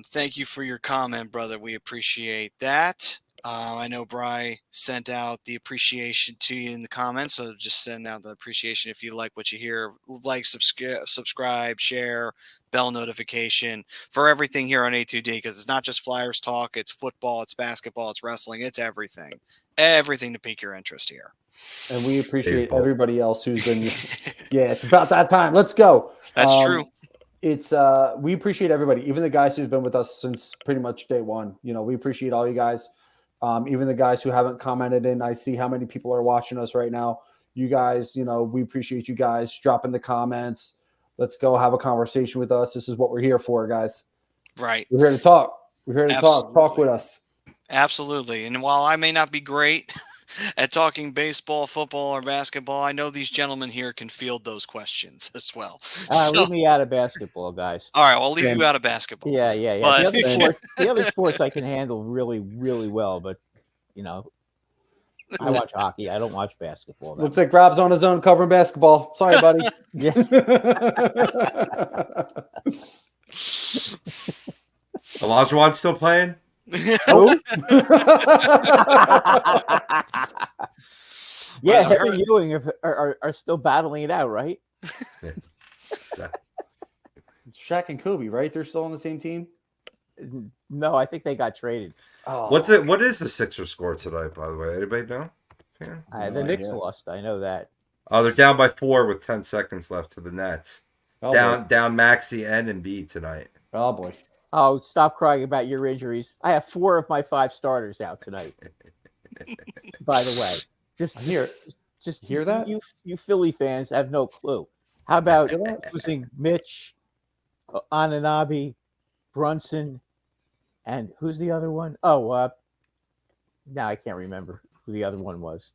thank you for your comment, brother. We appreciate that. I know Bri sent out the appreciation to you in the comments, so just send out the appreciation if you like what you hear. Like, subscribe, share, bell notification for everything here on A2D, because it's not just Flyers talk, it's football, it's basketball, it's wrestling, it's everything. Everything to pique your interest here. And we appreciate Baseball. everybody else who's been. Yeah, it's about that time. Let's go. That's true. It's we appreciate everybody, even the guys who've been with us since pretty much day one. We appreciate all you guys. Even the guys who haven't commented in. I see how many people are watching us right now. You guys, we appreciate you guys dropping the comments. Let's go have a conversation with us. This is what we're here for, guys. Right. We're here to talk. We're here to talk with us. Absolutely. And while I may not be great at talking baseball, football, or basketball, I know these gentlemen here can field those questions as well. Leave me out of basketball, guys. All right, well, I'll leave you out of basketball. Yeah. But The other sports I can handle really, really well, but I watch hockey. I don't watch basketball. Looks like Rob's on his own covering basketball. Sorry, buddy. Yeah. Olajuwon's still playing? Yeah, him and Ewing are still battling it out, right? Shaq and Kobe, right? They're still on the same team? No, I think they got traded. Oh. What is the Sixers score tonight, by the way? Anybody know? Yeah. The Knicks lost. I know that. Oh, they're down by 4 with 10 seconds left to the Nets. Oh, down Maxey and Embiid tonight. Oh, boy. Oh, stop crying about your injuries. I have 4 of my 5 starters out tonight. By the way, just hear that? You Philly fans have no clue. How about losing Mitch, Anunoby, Brunson, and who's the other one? Oh, now I can't remember who the other one was.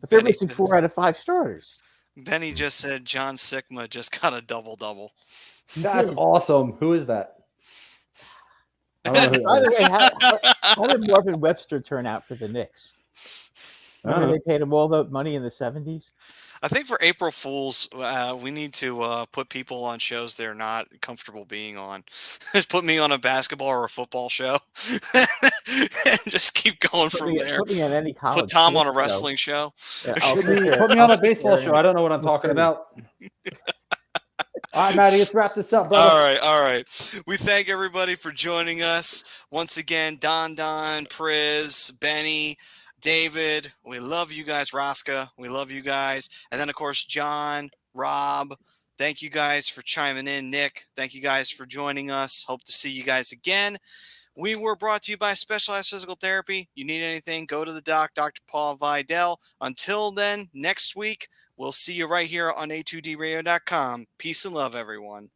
But they're missing 4 out of 5 starters. Benny just said John Sigma just got a double-double. That's awesome. Who is that? By the way, how did Marvin Webster turn out for the Knicks? Remember they paid him all the money in the 70s? I think for April Fools, we need to put people on shows they're not comfortable being on. Put me on a basketball or a football show, and just keep going from there. Put me on any college. Put Tom on a wrestling show. Yeah, put me on a baseball show. I don't know what I'm talking about. All right, Maddie, let's wrap this up, brother. All right. We thank everybody for joining us once again. Don, Priz, Benny, David, we love you guys. Raska, we love you guys. And then, of course, John, Rob, Thank you guys for chiming in. Nick, thank you guys for joining us. Hope to see you guys again. We were brought to you by Specialized Physical Therapy. You need anything, go to the doc, Dr. Paul Vidal. Until then, next week, we'll see you right here on a2dradio.com. Peace and love, everyone.